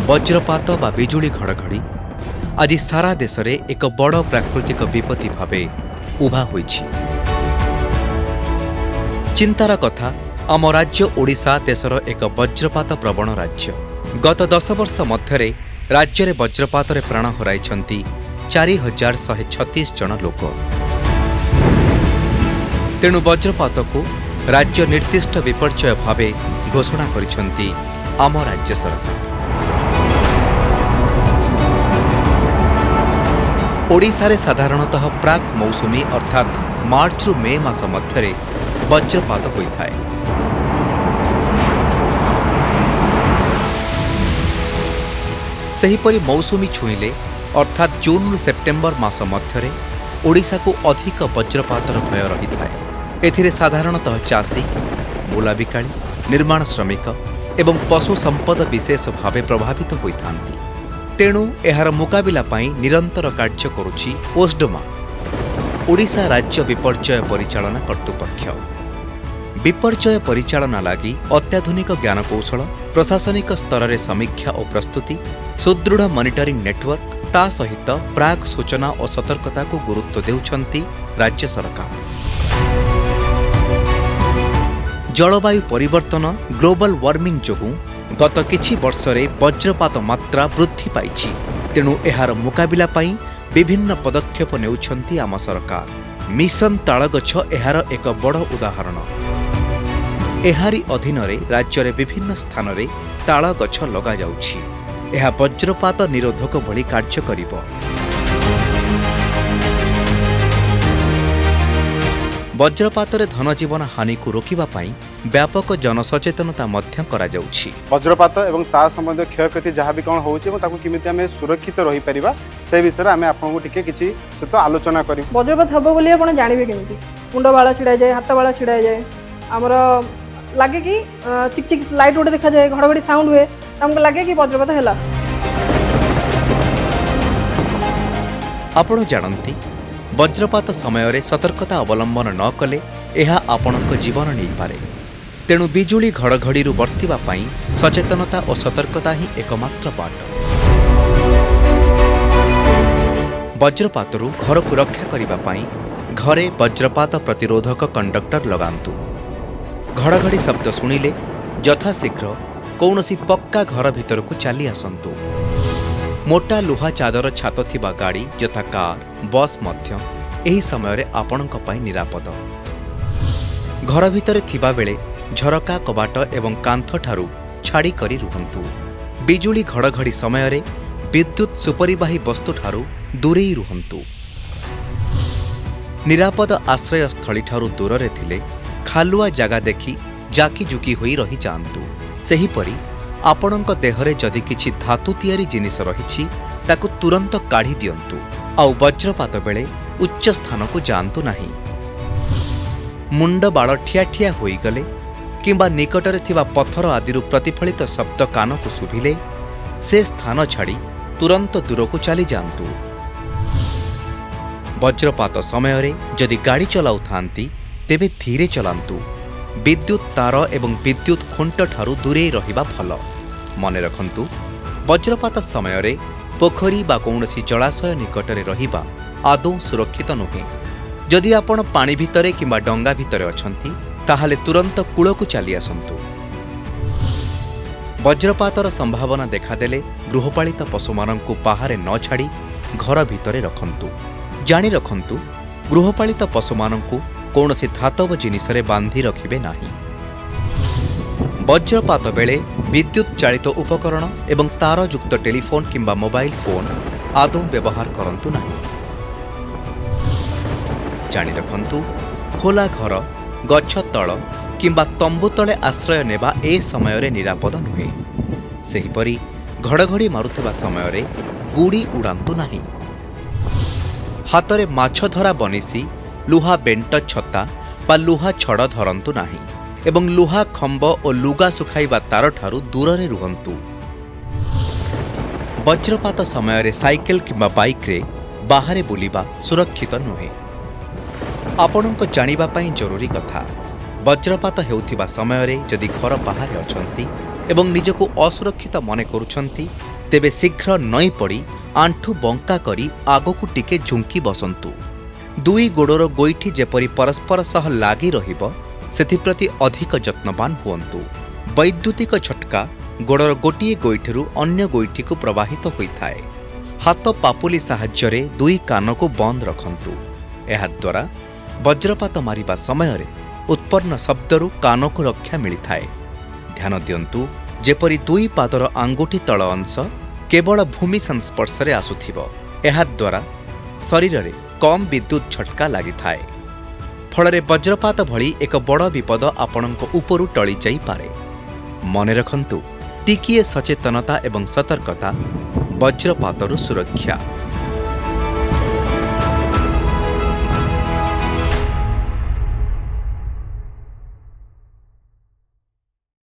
वज्रपात बा बिजुली घड़घड़ी आज सारा देश में एक बड़ प्राकृतिक विपत्ति भावे उभा होईछि। चिंतार कथा आम राज्य ओडिशा देशर एक वज्रपात प्रवण राज्य। गत 10 वर्ष मध्य राज्य में वज्रपात प्राण हराई 4136 जन लोक। तेणु वज्रपात को राज्य निर्दिष्ट विपर्यय भावे घोषणा करिसेंती आम राज्य सरकार। ओडिशा रे साधारणतः प्राक मौसुमी अर्थात मार्च रु मे मास मध्य वज्रपात होता है। सेहीपरि मौसुमी छुईले अर्थात जून रु सेप्टेम्बर मास मध्य ओडिशा को अधिक वज्रपातर भय रही है। एथिरे साधारणतः चाषी, बुलाबिकाली, निर्माण श्रमिक एवं पशु संपद विशेष भावे प्रभावित होइथांती। तेणु एहार मुकाबिला पाई निरंतर कार्य करुछि ओस्डमा, ओडिशा राज्य विपर्यय परिचालना कर्तृपक्ष। विपर्यय परिचालना लागि अत्याधुनिक ज्ञानकौशल, प्रशासनिक स्तर रे समीक्षा और प्रस्तुति, सुदृढ़ मॉनिटरिंग नेटवर्क, ता सहित प्राक सूचना और सतर्कता को गुरुत्व देउछंती राज्य सरकार। जलवायु परिवर्तन ग्लोबल वार्मिंग जोगु गत किछि वर्ष रे वज्रपात मात्रा वृद्धि पाइछि। तेणु एहार मुकाबिला पाई विभिन्न पदक्षेप नेउछंती आम सरकार। मिशन तालगछ एहार एक बड़ उदाहरण। एहारी अधीन रे राज्य रे विभिन्न स्थान रे ताल गछ लगा जाउछि। एहा वज्रपात निरोधक भली कार्य करिब। वज्रपात रे धनजीवन हानि को रोकिबा पाई व्यापक जनसचेतनता मध्य करा जाउछि। वज्रपात एवं ता संबंध क्षयक्षति जहाँ भी कौन होउछि एवं ताकू किमिति आमे सुरक्षित रही परिबा से विषय रे आमे आपनको टिके किछि सहित आलोचना करी। वज्रपात हबो बोली आपण जानिबे केमिति मुंड बाळ छिडा जाय, हाथ बाळ छिडा जाय, हमरो लागे कि चिक चिक लाइट उडे देखा जाय, घड़घड़ी साउंड हुए, हमको लागे कि वज्रपात हैला। आपण जानंती वज्रपात समय रे सतर्कता अवलंबन न कले एहा आपणक जीवन नहीं पारे। तेणु बिजुली घड़घड़ी वर्तिबा पाई सचेतनता और सतर्कता ही एकमात्र बाट। वज्रपातरू घर को रक्षा करिबा पाई घरे वज्रपात प्रतिरोधक कंडक्टर लगांतु। घड़घड़ी शब्द शुणिले यथाशीघ्र कौनसी पक्का घर भीतर को चली आसंतु। मोटा लुहा चादर छात थिबा गाड़ी यथा कार, बस मध्य एही समय रे आपणक पाई निरापद। घर भितर थिबा बेले झरका, कबाट एवं कांथ ठारू छाड़ी करी रुहंतु। बिजुली घड़घड़ी समय रे विद्युत सुपरिवाही वस्तु ठारू दूरेई रुहंतु। निरापद आश्रय स्थली ठारू दूर रे थिले खालुआ जगह देखि जाकी जुकी होई रही जांतु। सेहीपरि आपणक देहरे जदि किछि धातु तियारी जिनिस रहिछि ताकु तुरंत काढ़ी दियंतु। आउ वज्रपात बेले उच्च स्थान को जांतु नाही। मुंड बाळ ठिया ठिया होई गले किंबा निकटरे थिबा पत्थर आदिरु प्रतिफलित शब्द कान को सुभिले से स्थान छाड़ी तुरंत दूर को चली जांतु। वज्रपात समय रे जदि गाड़ी चलाउ थांती तेबे धीरे चलांतु। विद्युत तार एवं विद्युत खुंट ठारू दूरे रहिबा भल। मने रखंतु वज्रपात समय रे पोखरी बा कौनसी जलाशय निकटरे रहिबा आदौ सुरक्षित नुहे। जदि आपण पानी भितरे किंबा डंगा भितरे अछंती ताहाले तुरंत कूल को चली आसंतु। वज्रपातर संभावना देखादेले गृहपालित पशुमानंकु बाहरे न छाड़ी घर भितरे रखंतु। जानी रखंतु गृहपालित पशुमानंकु कौनसी धातव जिनिस रे बांधी रखिबे नाही। वज्रपात बेले विद्युत चालित उपकरण एवं तार युक्त टेलीफोन किंबा मोबाइल फोन आदौ व्यवहार करंतु नाही। जानी रखंतु खोला घर, गछ तळ किंबा तंबु तले आश्रय नेबा ए समय रे निरापद नुहे। सेहीपरि घड़घड़ी मारुथिबा समय रे गुड़ी उड़ांतु नाही। हातरे माछ धरा बनिसी, लुहा बेंट छता बा लुहा छड़ धरंतु नाही एवं लुहा खंब और लुगा सुखाइबा तार ठारू दूर रे रुहंतु। वज्रपात समय रे साइकेल किंबा बाइक रे बाहरे बुलिबा सुरक्षित नुहे। आपणक जानिबा पई जरूरी कथा, वज्रपात हेउथिबा समय रे जदि घर बाहर अछंती एवं निजको असुरक्षित मने करुछंती ତେବେ ଶୀଘ୍ର ନଇଁ ପଡ଼ି ଆଣ୍ଠୁ ବଙ୍କା କରି ଆଗକୁ ଟିକେ ଝୁଙ୍କି ବସନ୍ତୁ। ଦୁଇ ଗୋଡ଼ର ଗୋଇଠି ଯେପରି ପରସ୍ପର ସହ ଲାଗି ରହିବ ସେଥିପ୍ରତି ଅଧିକ ଯତ୍ନବାନ ହୁଅନ୍ତୁ। ବୈଦ୍ୟୁତିକ ଝଟକା ଗୋଡ଼ର ଗୋଟିଏ ଗୋଇଠିରୁ ଅନ୍ୟ ଗୋଇଠିକୁ ପ୍ରବାହିତ ହୋଇଥାଏ। ହାତ ପାପୁଲି ସାହାଯ୍ୟରେ ଦୁଇ କାନକୁ ବନ୍ଦ ରଖନ୍ତୁ। ଏହାଦ୍ୱାରା ବଜ୍ରପାତ ମାରିବା ସମୟରେ ଉତ୍ପନ୍ନ ଶବ୍ଦରୁ କାନକୁ ରକ୍ଷା ମିଳିଥାଏ। ଧ୍ୟାନ ଦିଅନ୍ତୁ ଯେପରି ଦୁଇ ପାଦର ଆଙ୍ଗୁଠି ତଳ ଅଂଶ କେବଳ ଭୂମି ସଂସ୍ପର୍ଶରେ ଆସୁଥିବ। ଏହାଦ୍ୱାରା ଶରୀରରେ କମ୍ ବିଦ୍ୟୁତ୍ ଝଟକା ଲାଗିଥାଏ। ଫଳରେ ବଜ୍ରପାତ ଭଳି ଏକ ବଡ଼ ବିପଦ ଆପଣଙ୍କ ଉପରୁ ଟଳି ଯାଇପାରେ। ମନେ ରଖନ୍ତୁ, ଟିକିଏ ସଚେତନତା ଏବଂ ସତର୍କତା ବଜ୍ରପାତରୁ ସୁରକ୍ଷା।